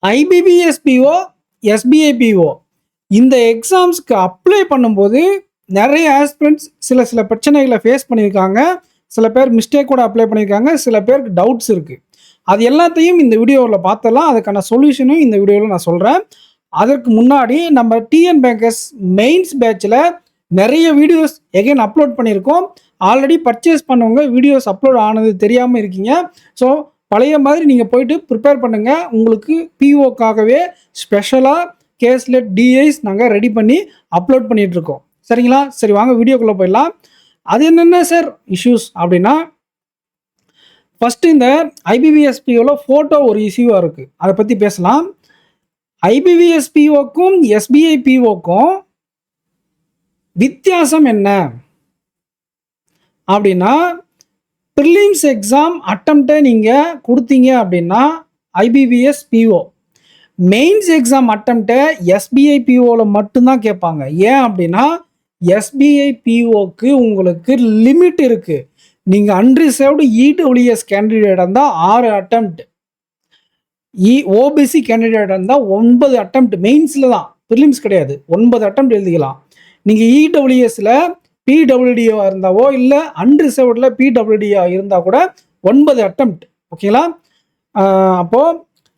IBPS PO, SBI PO இந்த எக்ஸாம்ஸ்க்கு apply பண்ணும்போது நிறைய ஆஸ்பிரண்ட்ஸ் சில பிரச்சனைகளை ஃபேஸ் பண்ணியிருக்காங்க. சில பேர் மிஸ்டேக்கோட அப்ளை பண்ணியிருக்காங்க. சில பேருக்கு டவுட்ஸ் இருக்குது. அது எல்லாத்தையும் இந்த வீடியோவில் பார்த்தலாம். அதுக்கான சொல்யூஷனும் இந்த வீடியோவில் நான் சொல்கிறேன். அதற்கு முன்னாடி நம்ம டிஎன் பேங்கர்ஸ் மெயின்ஸ் பேட்சில் நிறைய வீடியோஸ் எகைன் அப்லோட் பண்ணியிருக்கோம். ஆல்ரெடி பர்ச்சேஸ் பண்ணவங்க வீடியோஸ் அப்லோட் ஆனது தெரியாமல் இருக்கீங்க. ஸோ பழைய மாதிரி நீங்கள் போயிட்டு ப்ரிப்பேர் பண்ணுங்கள். உங்களுக்கு பிஓக்காகவே ஸ்பெஷலாக கேஸ்லெட் டிஐஸ் நாங்கள் ரெடி பண்ணி அப்லோட் பண்ணிகிட்ருக்கோம். சரிங்களா? சரி, வாங்க வீடியோக்குள்ளே போயிடலாம். அது என்னென்ன சார் இஷ்யூஸ் அப்படின்னா, ஃபஸ்ட்டு இந்த ஐபிபிஎஸ் பிஓவில் ஃபோட்டோ ஒரு இஷ்யூவாக இருக்குது. அதை பற்றி பேசலாம். ஐபிபிஎஸ் பிஓக்கும் எஸ்பிஐ பிஓக்கும் வித்தியாசம் என்ன அப்படின்னா, ப்ரிலிம்ஸ் எக்ஸாம் அட்டம்ப்டை நீங்கள் கொடுத்தீங்க அப்படின்னா ஐபிபிஎஸ் பிஓ, மெயின்ஸ் எக்ஸாம் அட்டம்ப்டை எஸ்பிஐ பிஓவில் மட்டும்தான் கேட்பாங்க. ஏன் அப்படின்னா எஸ்பிஐ பிஓக்கு உங்களுக்கு லிமிட் இருக்குது. நீங்கள் அன்ரிசர்வ்டு இடபிள்யூஎஸ் கேண்டிடேட் இருந்தால் 6 அட்டம்ப்ட், ஓபிசி கேண்டிடேட் இருந்தால் 9 அட்டம்ப்ட், மெயின்ஸில் தான், ப்ரிலிம்ஸ் கிடையாது, 9 அட்டம்ப்ட் எழுதிக்கலாம். நீங்கள் இடபிள்யூஎஸில் பிடபிள்யூடிஓ இருந்தாவோ இல்லை அன்ரிசர்வ்டில் பிடபிள்யூடிஓ இருந்தால் கூட 9 அட்டம்ப்ட். ஓகேங்களா? அப்போது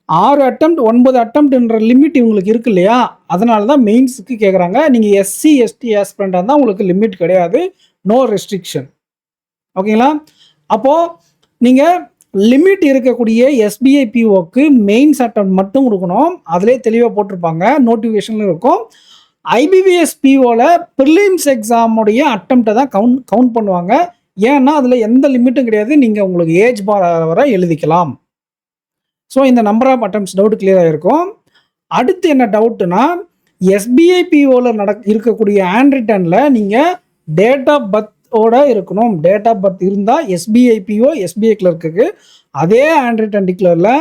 6 அட்டம்ப்ட் 9 அட்டம்ப்ட்ன்ற லிமிட் இவங்களுக்கு இருக்கு இல்லையா? அதனால தான் மெயின்ஸுக்கு கேட்குறாங்க. நீங்கள் எஸ்சி எஸ்டி ஆஸ்பிரண்டாக இருந்தால் உங்களுக்கு லிமிட் கிடையாது, நோ ரெஸ்ட்ரிக்ஷன். ஓகேங்களா? அப்போது நீங்கள் லிமிட் இருக்கக்கூடிய எஸ்பிஐ பிஓக்கு மெயின்ஸ் அட்டம் மட்டும் கொடுக்கணும். அதிலே தெளிவாக போட்டிருப்பாங்க, நோட்டிஃபிகேஷனில் இருக்கும். ஐபிபிஎஸ் பிஓவில் ப்ரிலிம்ஸ் எக்ஸாமுடைய அட்டம்ப்டை தான் கவுண்ட் பண்ணுவாங்க. ஏன்னா அதில் எந்த லிமிட்டும் கிடையாது. நீங்கள் உங்களுக்கு ஏஜ் பார் வரை எழுதிக்கலாம். ஸோ இந்த number of attempts doubt clear ஆகிருக்கும். அடுத்து என்ன டவுட்டுனா, எஸ்பிஐ பிஓவில் இருக்கக்கூடிய ஹேண்ட் ரிட்டனில் நீங்கள் டேட் ஆஃப் பர்த்தோட இருக்கணும். டேட் ஆஃப் பர்த் இருந்தால் எஸ்பிஐ பிஓ எஸ்பிஐ கிளர்க்கு, அதே ஹேண்ட் ரிட்டன் டிக்ளரில்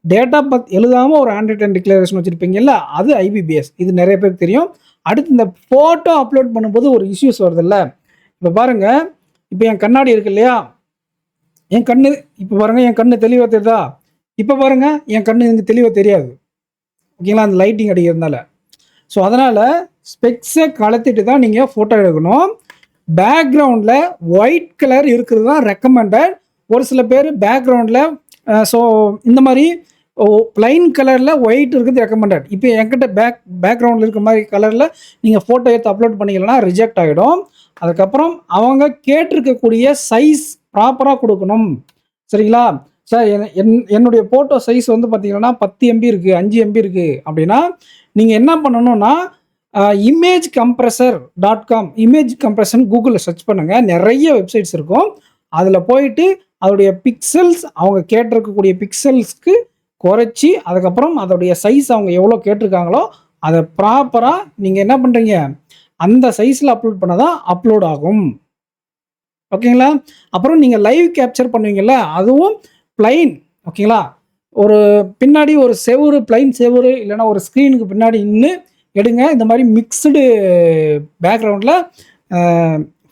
டேட் ஆஃப் பர்த் எழுதாமல் ஒரு ஹேண்ட் ரிட்டன் டிக்ளரேஷன் வச்சுருப்பீங்கல்ல, அது ஐபிபிஎஸ். இது நிறைய பேருக்கு தெரியும். அடுத்து இந்த ஃபோட்டோ அப்லோட் பண்ணும்போது ஒரு இஷ்யூஸ் வருதில்ல. இப்போ பாருங்கள், இப்போ என் கண்ணாடி இருக்கு இல்லையா, என் கண்ணு இப்போ பாருங்கள், என் கண்ணு தெளிவாக தெரியுதா? இப்போ பாருங்கள், என் கண்ணு எனக்கு தெளிவாக தெரியாது. ஓகேங்களா? அந்த லைட்டிங் அடிக்கிறதுனால. ஸோ அதனால் ஸ்பெக்ஸை கலத்திட்டு தான் நீங்கள் ஃபோட்டோ எடுக்கணும். பேக்ரவுண்டில் ஒயிட் கலர் இருக்கிறது தான் ரெக்கமெண்டட். ஒரு சில பேர் பேக்ரவுண்டில் ஸோ இந்த மாதிரி ப்ளைன் கலரில் ஒயிட் இருக்குது ரெக்கமெண்டட். இப்போ என்கிட்ட பேக்ரவுண்டில் இருக்கிற மாதிரி கலரில் நீங்கள் ஃபோட்டோ எடுத்து அப்லோட் பண்ணிக்கலன்னா ரிஜெக்ட் ஆகிடும். அதுக்கப்புறம் அவங்க கேட்டிருக்கக்கூடிய சைஸ் ப்ராப்பராக கொடுக்கணும். சரிங்களா? சார் என்னுடைய ஃபோட்டோ சைஸ் வந்து பார்த்தீங்கன்னா 10 MB இருக்குது, 5 MB இருக்குது அப்படின்னா நீங்கள் என்ன பண்ணணும்னா imagecompressor.com, இமேஜ் கம்ப்ரெஷன் கூகுளில் சர்ச் பண்ணுங்கள். நிறைய வெப்சைட்ஸ் இருக்கும். அதில் போயிட்டு அதோடைய பிக்சல்ஸ், அவங்க கேட்டிருக்கக்கூடிய பிக்சல்ஸ்க்கு குறைச்சி, அதுக்கப்புறம் அதோடைய சைஸ் அவங்க எவ்வளோ கேட்டிருக்காங்களோ அதை ப்ராப்பராக நீங்கள் என்ன பண்ணுறீங்க, அந்த சைஸில் அப்லோட் பண்ணால் தான் அப்லோட் ஆகும். ஓகேங்களா? அப்புறம் நீங்கள் லைவ் கேப்சர் பண்ணுவீங்கள்ல, அதுவும் பிளைன். ஓகேங்களா? ஒரு பின்னாடி ஒரு செவுறு, பிளைன் செவுறு இல்லைனா ஒரு ஸ்க்ரீனுக்கு பின்னாடி நின்று எடுங்க. இந்த மாதிரி மிக்ஸ்டு பேக்ரவுண்டில்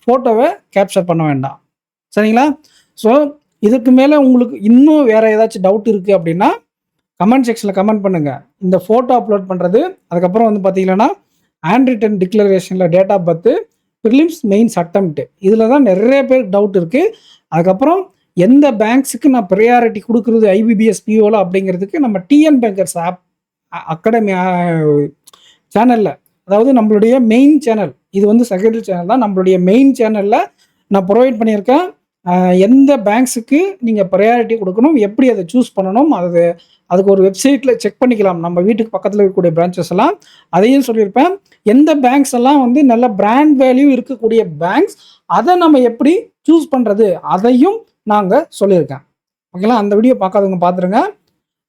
ஃபோட்டோவை கேப்சர் பண்ண வேண்டாம். சரிங்களா? ஸோ இதுக்கு மேலே உங்களுக்கு இன்னும் வேறு ஏதாச்சும் டவுட் இருக்குது அப்படின்னா கமெண்ட் செக்ஷனில் கமெண்ட் பண்ணுங்கள். இந்த ஃபோட்டோ அப்லோட் பண்ணுறது, அதுக்கப்புறம் வந்து பார்த்தீங்கன்னா ஹேண்ட் ரிட்டன் டிக்ளரேஷனில் date of birth, prelims mains attempt, இதில் தான் நிறைய பேருக்கு டவுட் இருக்குது. அதுக்கப்புறம் எந்த பேங்க்ஸுக்கு நான் ப்ரையாரிட்டி கொடுக்குறது ஐபிபிஎஸ் பிஓவில் அப்படிங்கிறதுக்கு நம்ம டிஎன் பேங்கர்ஸ் ஆப் அகாடமி சேனலில், அதாவது நம்மளுடைய மெயின் சேனல், இது வந்து செகண்டரி சேனல் தான், நம்மளுடைய மெயின் சேனலில் நான் ப்ரொவைட் பண்ணியிருக்கேன். எந்த பேங்க்ஸுக்கு நீங்கள் ப்ரையாரிட்டி கொடுக்கணும், எப்படி அதை சூஸ் பண்ணணும், அதுக்கு ஒரு வெப்சைட்டில் செக் பண்ணிக்கலாம். நம்ம வீட்டுக்கு பக்கத்தில் இருக்கக்கூடிய பிரான்ச்சஸ் எல்லாம் அதையும் சொல்லியிருப்பேன். எந்த பேங்க்ஸ் எல்லாம் வந்து நல்ல பிராண்ட் வேல்யூ இருக்கக்கூடிய பேங்க்ஸ், அதை நம்ம எப்படி சூஸ் பண்ணுறது அதையும் நாங்கள் சொல்லியிருக்கேன். ஓகேங்களா? அந்த வீடியோ பார்க்காதவங்க பார்த்துருங்க.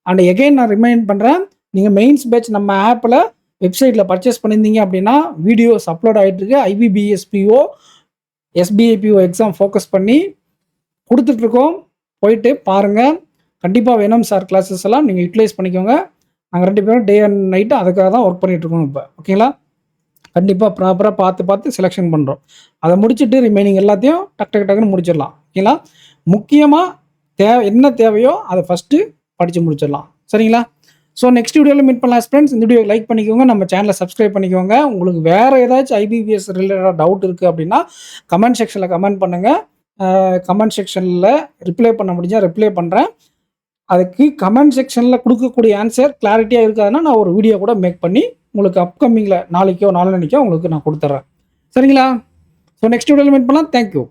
அண்ட் எகெயின் நான் ரிமைண்ட் பண்ணுறேன், நீங்கள் மெயின்ஸ் பேட்ச் நம்ம ஆப்பில் வெப்சைட்டில் பர்ச்சேஸ் பண்ணியிருந்தீங்க அப்படின்னா வீடியோஸ் அப்லோட் ஆகிட்டுருக்கு. ஐபிபிஎஸ்பிஓ எஸ்பிஐபிஓ எக்ஸாம் ஃபோக்கஸ் பண்ணி கொடுத்துட்ருக்கோம். போயிட்டு பாருங்கள். கண்டிப்பாக வேணும் சார் கிளாஸஸ் எல்லாம் நீங்கள் யூட்டிலைஸ் பண்ணிக்கோங்க. நாங்கள் 2 பேரும் டே அண்ட் நைட்டு அதுக்காக தான் ஒர்க் பண்ணிகிட்ருக்கோம் இப்போ. ஓகேங்களா? கண்டிப்பாக ப்ராப்பராக பார்த்து செலெக்ஷன் பண்ணுறோம். அதை முடிச்சுட்டு ரிமைனிங் எல்லாத்தையும் டக்குன்னு முடிச்சிடலாம். ஓகேங்களா? முக்கியமாக என்ன தேவையோ அதை ஃபஸ்ட்டு படித்து முடிச்சிடலாம். சரிங்களா? ஸோ நெக்ஸ்ட் வீடியோவில் மீட் பண்ணலாம் ஃப்ரெண்ட்ஸ். இந்த வீடியோ லைக் பண்ணிக்கோங்க, நம்ம சேனலை சப்ஸ்கிரைப் பண்ணிக்கோங்க. உங்களுக்கு வேறு ஏதாச்சும் ஐபிபிஎஸ் ரிலேட்டடாக டவுட் இருக்குது அப்படின்னா கமெண்ட் செக்ஷனில் கமெண்ட் பண்ணுங்கள். கமெண்ட் செக்ஷனில் ரிப்ளை பண்ண முடிஞ்சால் ரிப்ளை பண்ணுறேன். அதுக்கு கமெண்ட் செக்ஷனில் கொடுக்கக்கூடிய ஆன்சர் கிளாரிட்டியாக இருக்காதுன்னா நான் ஒரு வீடியோ கூட மேக் பண்ணி உங்களுக்கு அப்கமிங்கில் நாளைக்கோ நாளன்னைக்கோ உங்களுக்கு நான் கொடுத்துட்றேன். சரிங்களா? ஸோ நெக்ஸ்ட் வீடியோவில் மீட் பண்ணலாம். தேங்க்யூ.